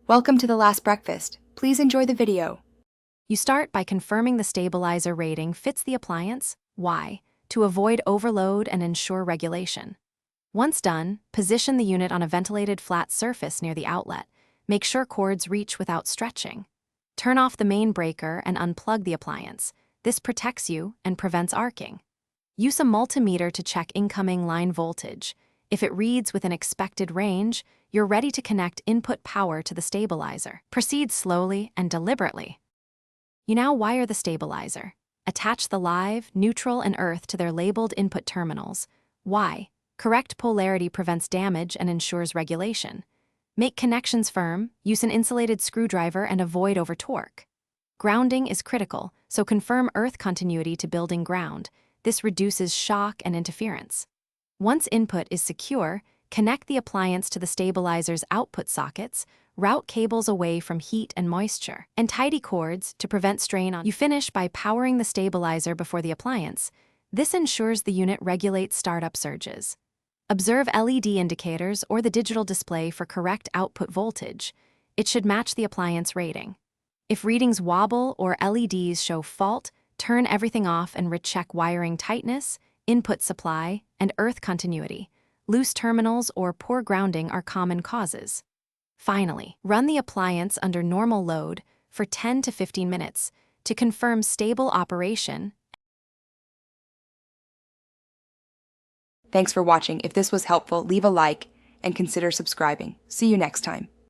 Welcome to the last breakfast. Please enjoy the video. You start by confirming the stabilizer rating fits the appliance. Why? To avoid overload and ensure regulation. Once done, position the unit on a ventilated flat surface near the outlet. Make sure cords reach without stretching. Turn off the main breaker and unplug the appliance. This protects you and prevents arcing. Use a multimeter to check incoming line voltage. If it reads within expected range, you're ready to connect input power to the stabilizer. Proceed slowly and deliberately. You now wire the stabilizer. Attach the live, neutral, and earth to their labeled input terminals. Why? Correct polarity prevents damage and ensures regulation. Make connections firm, use an insulated screwdriver, and avoid over-torque. Grounding is critical, so confirm earth continuity to building ground. This reduces shock and interference. Once input is secure, connect the appliance to the stabilizer's output sockets, route cables away from heat and moisture, and tidy cords to prevent strain on. You finish by powering the stabilizer before the appliance. This ensures the unit regulates startup surges. Observe LED indicators or the digital display for correct output voltage. It should match the appliance rating. If readings wobble or LEDs show fault, turn everything off and recheck wiring tightness, input supply, and earth continuity. Loose terminals or poor grounding are common causes. Finally, run the appliance under normal load for 10 to 15 minutes to confirm stable operation. Thanks for watching. If this was helpful, leave a like and consider subscribing. See you next time.